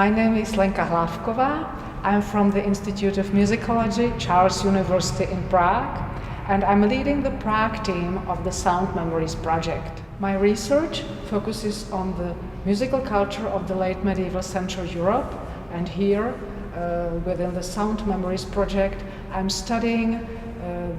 My name is Lenka Hlavková. I'm from the Institute of Musicology, Charles University in Prague, and I'm leading the Prague team of the Sound Memories project. My research focuses on the musical culture of the late medieval Central Europe, and here, within the Sound Memories project, I'm studying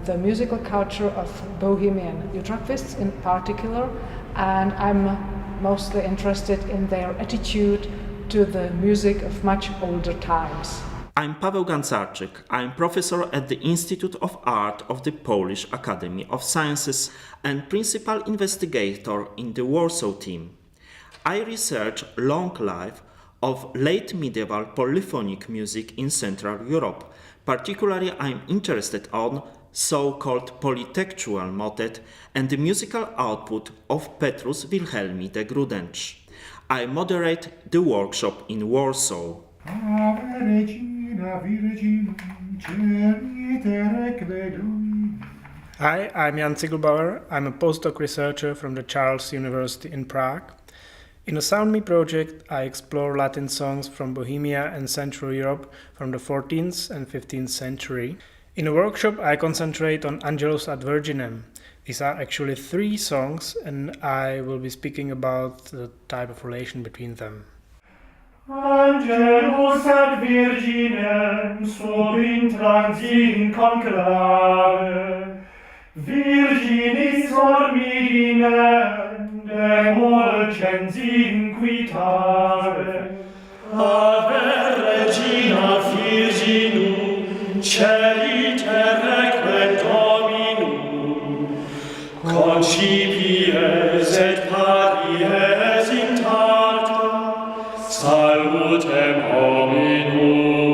the musical culture of Bohemian utraquists in particular, and I'm mostly interested in their attitude to the music of much older times. I'm Paweł Gancarczyk. I'm professor at the Institute of Art of the Polish Academy of Sciences and principal investigator in the Warsaw team. I research long life of late medieval polyphonic music in Central Europe. Particularly, I'm interested on so-called polytextual motet and the musical output of Petrus Wilhelmi de Grudenz. I moderate the workshop in Warsaw. Hi, I'm Jan Ziegelbauer. I'm a postdoc researcher from the Charles University in Prague. In the SoundMe project, I explore Latin songs from Bohemia and Central Europe from the 14th and 15th century. In the workshop, I concentrate on Angelus ad Virginem. These are actually 3 songs, and I will be speaking about the type of relation between them. Angelus ad Virginem sub intrans in conclave, Virginis formiginem demulcens inquitave. Ave Regina Virginum, celi terreque Dominum, concipies et paries intacta, salutem hominum,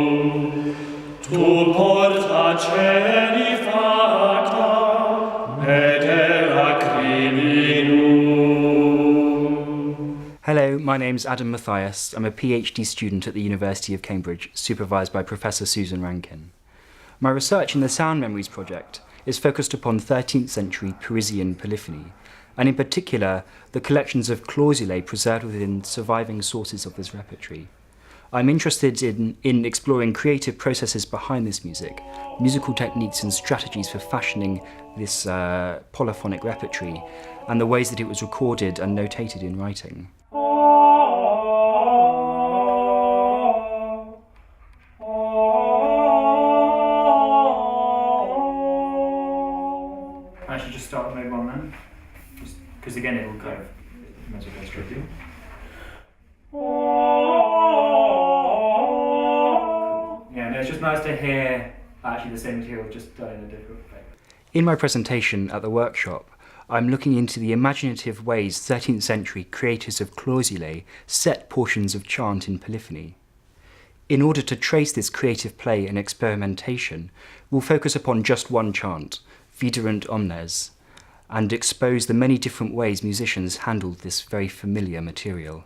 tu porta celi facta, medera criminum. Hello, my name's Adam Mathias. I'm a PhD student at the University of Cambridge, supervised by Professor Susan Rankin. My research in the Sound Memories project is focused upon 13th century Parisian polyphony, and in particular the collections of clausulae preserved within surviving sources of this repertory. I'm interested in exploring creative processes behind this music, musical techniques and strategies for fashioning this polyphonic repertory, and the ways that it was recorded and notated in writing. I should just start with mode 1 then, because again it will kind of, you might as well go straight through. Yeah, no, it's just nice to hear actually the same material just done in a different way. In my presentation at the workshop, I'm looking into the imaginative ways 13th century creators of clausulae set portions of chant in polyphony. In order to trace this creative play and experimentation, we'll focus upon just one chant, Viderunt omnes, and expose the many different ways musicians handled this very familiar material.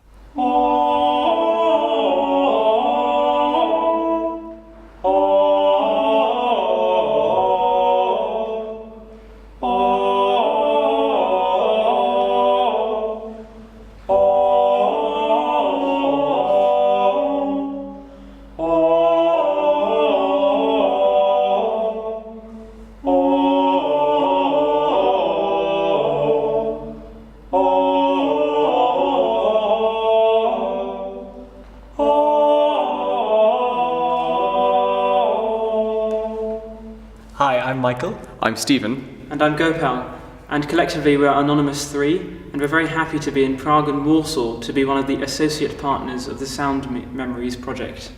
Hi, I'm Michael. I'm Stephen. And I'm Gopal. And collectively we're Anonymous 3, and we're very happy to be in Prague and Warsaw to be one of the associate partners of the Sound Memories project.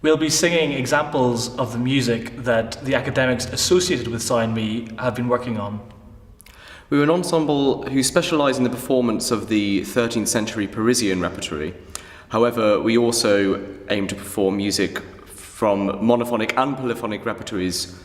We'll be singing examples of the music that the academics associated with SoundMe have been working on. We're an ensemble who specialise in the performance of the 13th century Parisian repertory. However, we also aim to perform music from monophonic and polyphonic repertories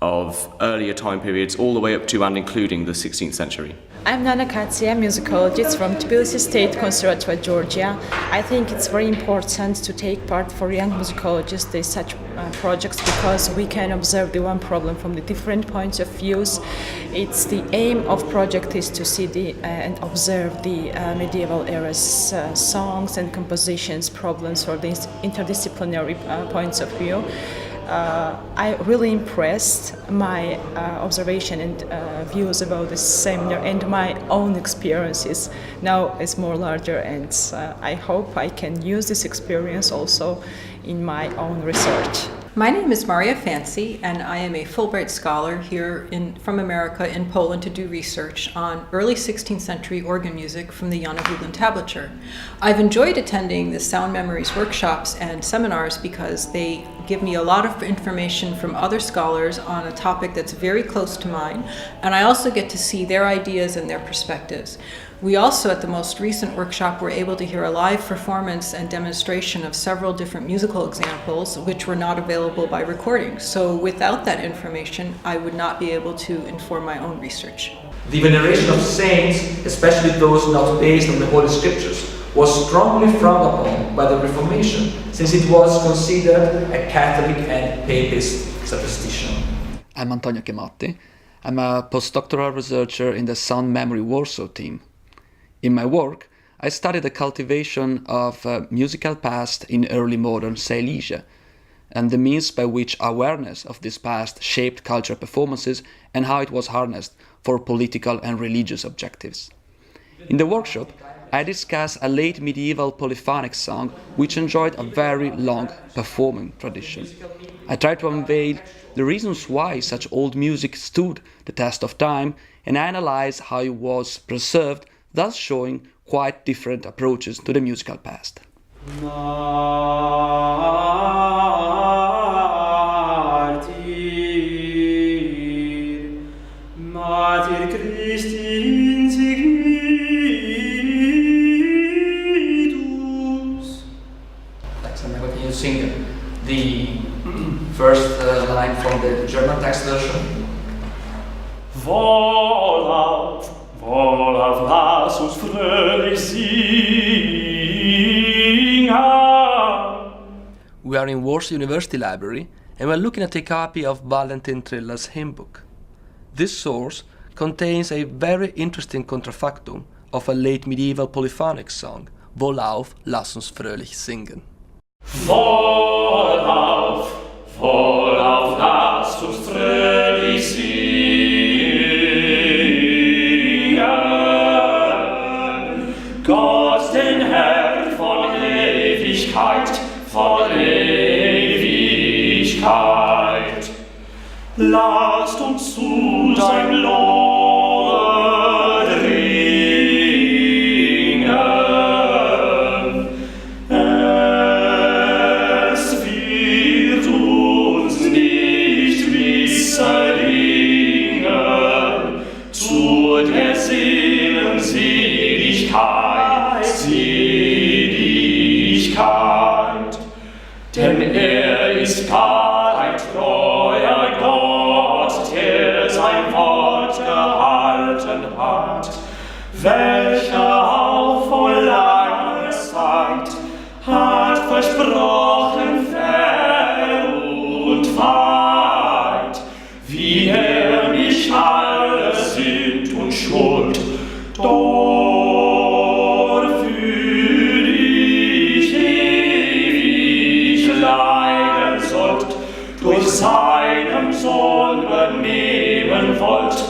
of earlier time periods all the way up to and including the 16th century. I'm Nana Katsia, musicologist from Tbilisi State Conservatory, Georgia. I think it's very important to take part for young musicologists in such projects because we can observe the one problem from the different points of views. It's the aim of project is to see and observe the medieval era's songs and compositions problems for these interdisciplinary points of view. I really impressed my observation and views about this seminar and my own experiences now is more larger, and I hope I can use this experience also in my own research. My name is Maria Fancy, and I am a Fulbright scholar here from America in Poland to do research on early 16th century organ music from the Jan of Lublin tablature. I've enjoyed attending the Sound Memories workshops and seminars because they give me a lot of information from other scholars on a topic that's very close to mine, and I also get to see their ideas and their perspectives. We also, at the most recent workshop, were able to hear a live performance and demonstration of several different musical examples which were not available by recording. So without that information, I would not be able to inform my own research. The veneration of saints, especially those not based on the Holy Scriptures, was strongly frowned upon by the Reformation, since it was considered a Catholic and Papist superstition. I'm Antonio Chematti. I'm a postdoctoral researcher in the Sound Memory Warsaw team. In my work, I study the cultivation of musical past in early modern Silesia, and the means by which awareness of this past shaped cultural performances and how it was harnessed for political and religious objectives. In the workshop, I discuss a late medieval polyphonic song which enjoyed a very long performing tradition. I try to unveil the reasons why such old music stood the test of time and analyze how it was preserved, thus showing quite different approaches to the musical past. Sing the first line from the German text version. Wohlauf, wohlauf, lass uns fröhlich singen. We are in Warsaw University Library and we're looking at a copy of Valentin Trilla's hymn book. This source contains a very interesting contrafactum of a late medieval polyphonic song, Wohlauf, lass uns fröhlich singen. Wohlauf, wohlauf, lasst uns fröhlich singen. Gott, den Herr von Ewigkeit, lasst uns zu sein Lobe dringen. Es wird uns nicht misslingen, zu der Seelen Seligkeit, denn ist gar ein treuer Gott, der sein Wort gehalten hat, welcher auch vor langer Zeit hat versprochen fern und weit, wie nicht alle Sünd und Schuld, doch für dich ewig leiden sollt, durch seinen Sohn benehmen wollt,